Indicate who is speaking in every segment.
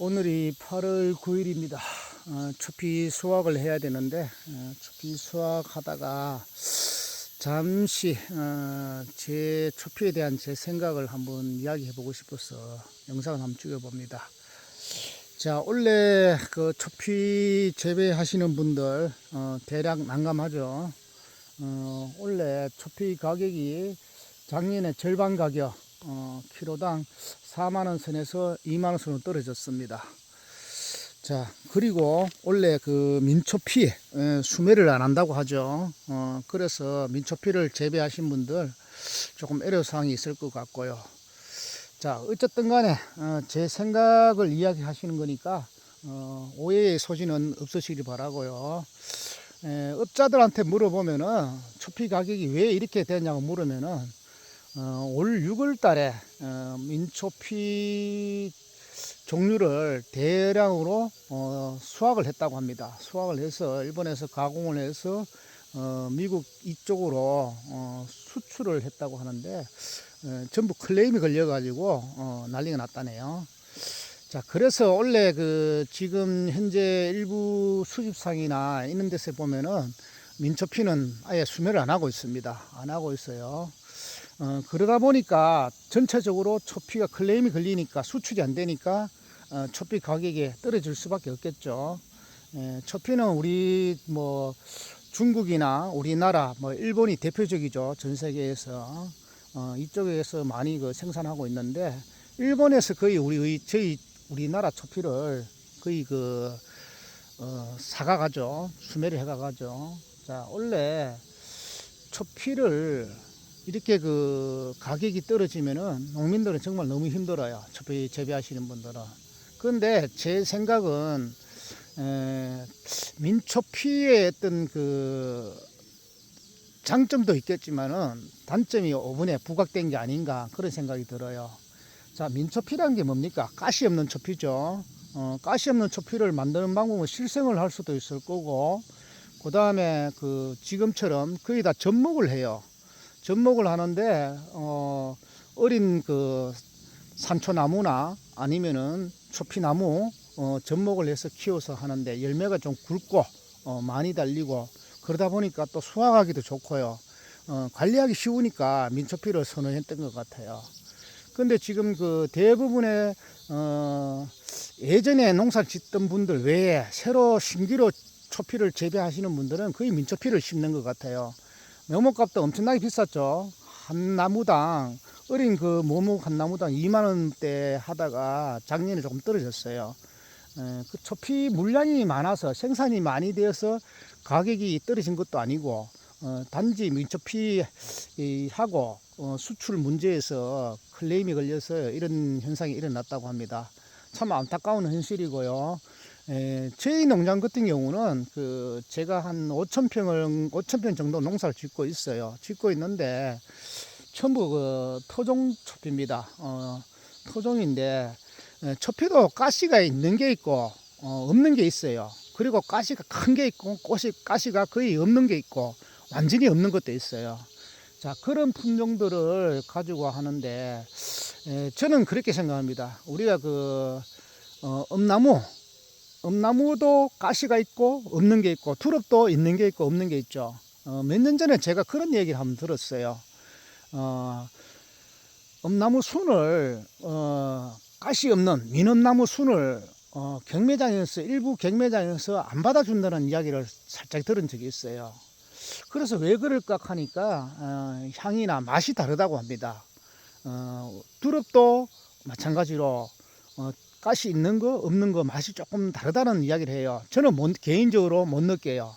Speaker 1: 오늘이 8월 9일입니다. 초피 수확을 해야 되는데 초피 수확하다가 잠시 제 초피에 대한 제 생각을 한번 이야기해 보고 싶어서 영상을 한번 찍어봅니다. 자, 원래 그 초피 재배하시는 분들 대략 난감하죠. 원래 초피 가격이 작년에 절반 가격 키로당 4만원 선에서 2만원 선으로 떨어졌습니다. 자, 그리고 원래 그 민초피 수매를 안 한다고 하죠. 그래서 민초피를 재배하신 분들 조금 애로사항이 있을 것 같고요. 자, 어쨌든 간에 제 생각을 이야기하시는 거니까 오해의 소지는 없으시길 바라고요. 업자들한테 물어보면은 초피 가격이 왜 이렇게 됐냐고 물으면은 올 6월 달에 민초피 종류를 대량으로 수확을 했다고 합니다. 수확을 해서 일본에서 가공을 해서 미국 이쪽으로 수출을 했다고 하는데 전부 클레임이 걸려 가지고 난리가 났다네요. 자, 그래서 원래 그 지금 현재 일부 수집상이나 이런 데서 보면은 민초피는 아예 수매를 안 하고 있습니다. 안 하고 있어요. 그러다 보니까 전체적으로 초피가 클레임이 걸리니까 수출이 안 되니까 초피 가격이 떨어질 수밖에 없겠죠. 초피는 우리 뭐 중국이나 우리나라 뭐 일본이 대표적이죠. 전 세계에서 이쪽에서 많이 그 생산하고 있는데 일본에서 거의 저희 우리나라 초피를 거의 그 사가가죠. 수매를 해가가죠. 자, 원래 초피를 이렇게 그 가격이 떨어지면은 농민들은 정말 너무 힘들어요. 초피 재배하시는 분들은. 그런데 제 생각은 민초피의 어떤 그 장점도 있겠지만은 단점이 이번에 부각된 게 아닌가 그런 생각이 들어요. 자, 민초피라는 게 뭡니까? 가시 없는 초피죠. 가시 없는 초피를 만드는 방법은 실생을 할 수도 있을 거고, 그 다음에 그 지금처럼 거의 다 접목을 해요. 접목을 하는데 어린 그 산초나무나 아니면은 초피나무 접목을 해서 키워서 하는데 열매가 좀 굵고 많이 달리고 그러다 보니까 또 수확하기도 좋고요. 관리하기 쉬우니까 민초피를 선호했던 것 같아요. 근데 지금 그 대부분의 예전에 농사를 짓던 분들 외에 새로 신기로 초피를 재배하시는 분들은 거의 민초피를 심는 것 같아요. 묘목값도 엄청나게 비쌌죠. 한 나무당 어린 그 모목 한 나무당 2만 원대 하다가 작년에 조금 떨어졌어요. 그 초피 물량이 많아서 생산이 많이 되어서 가격이 떨어진 것도 아니고 단지 민초피 하고 수출 문제에서 클레임이 걸려서 이런 현상이 일어났다고 합니다. 참 안타까운 현실이고요. 저희 농장 같은 경우는 그 제가 한 5,000평 정도 농사를 짓고 있어요. 짓고 있는데 전부 그 토종 초피입니다. 토종인데 초피도 가시가 있는 게 있고 없는 게 있어요. 그리고 가시가 큰 게 있고 가시가 거의 없는 게 있고 완전히 없는 것도 있어요. 자, 그런 품종들을 가지고 하는데 저는 그렇게 생각합니다. 우리가 그 엄나무도 가시가 있고 없는 게 있고 두릅도 있는 게 있고 없는 게 있죠. 몇 년 전에 제가 그런 얘기를 한번 들었어요. 엄나무 순을 가시 없는 민엄나무 순을 경매장에서 일부 경매장에서 안 받아준다는 이야기를 살짝 들은 적이 있어요. 그래서 왜 그럴까 하니까 향이나 맛이 다르다고 합니다. 두릅도 마찬가지로 가시 있는 거 없는 거 맛이 조금 다르다는 이야기를 해요. 저는 개인적으로 못 느껴요.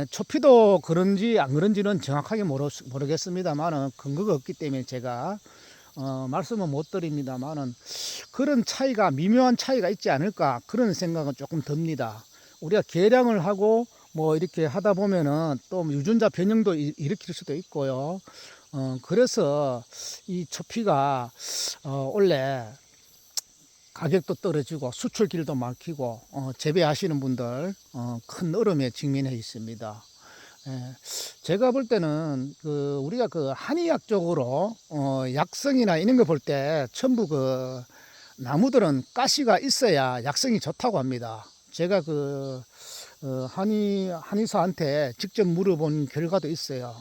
Speaker 1: 초피도 그런지 안 그런지는 정확하게 모르겠습니다만은 근거가 없기 때문에 제가 말씀은 못 드립니다만은 그런 차이가 미묘한 차이가 있지 않을까 그런 생각은 조금 듭니다. 우리가 계량을 하고 뭐 이렇게 하다 보면은 또 유전자 변형도 일으킬 수도 있고요. 그래서 이 초피가 원래 가격도 떨어지고 수출길도 막히고 재배하시는 분들 큰 어려움에 직면해 있습니다. 제가 볼 때는 그 우리가 그 한의학적으로 약성이나 이런 거 볼 때 전부 그 나무들은 가시가 있어야 약성이 좋다고 합니다. 제가 한의사한테 직접 물어본 결과도 있어요.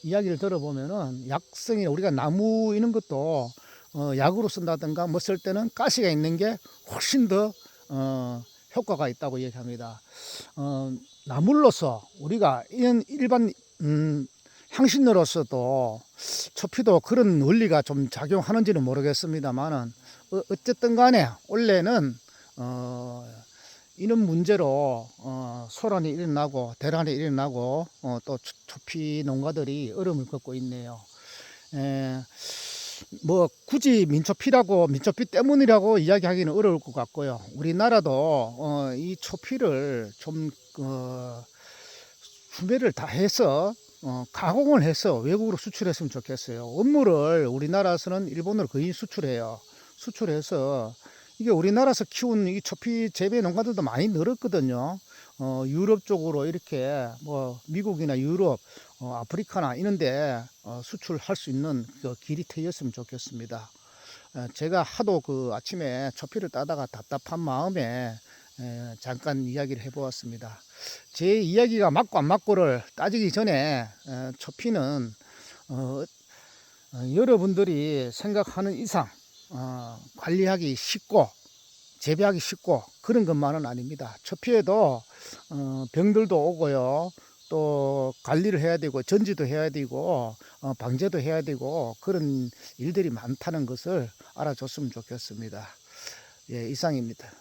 Speaker 1: 이야기를 들어보면은 약성이 우리가 나무 이런 것도 약으로 쓴다든가 뭐 쓸 때는 가시가 있는 게 훨씬 더 효과가 있다고 얘기합니다. 나물로서 우리가 이런 일반 향신료로서도 초피도 그런 원리가 좀 작용하는지는 모르겠습니다만은 어쨌든 간에 원래는 이런 문제로 소란이 일어나고 대란이 일어나고 또 초피 농가들이 어려움을 겪고 있네요. 뭐 굳이 민초피 때문이라고 이야기하기는 어려울 것 같고요. 우리나라도 이 초피를 좀 분배를 다 해서 가공을 해서 외국으로 수출했으면 좋겠어요. 원물을 우리나라에서는 일본으로 거의 수출해요. 수출해서 이게 우리나라에서 키운 이 초피 재배 농가들도 많이 늘었거든요. 유럽 쪽으로 이렇게 뭐 미국이나 유럽, 아프리카나 이런데 수출할 수 있는 그 길이 트였으면 좋겠습니다. 제가 하도 아침에 초피를 따다가 답답한 마음에 잠깐 이야기를 해보았습니다. 제 이야기가 맞고 안 맞고를 따지기 전에 초피는 여러분들이 생각하는 이상 관리하기 쉽고 재배하기 쉽고 그런 것만은 아닙니다. 초피에도 병들도 오고요. 또 관리를 해야 되고 전지도 해야 되고 방제도 해야 되고 그런 일들이 많다는 것을 알아줬으면 좋겠습니다. 예, 이상입니다.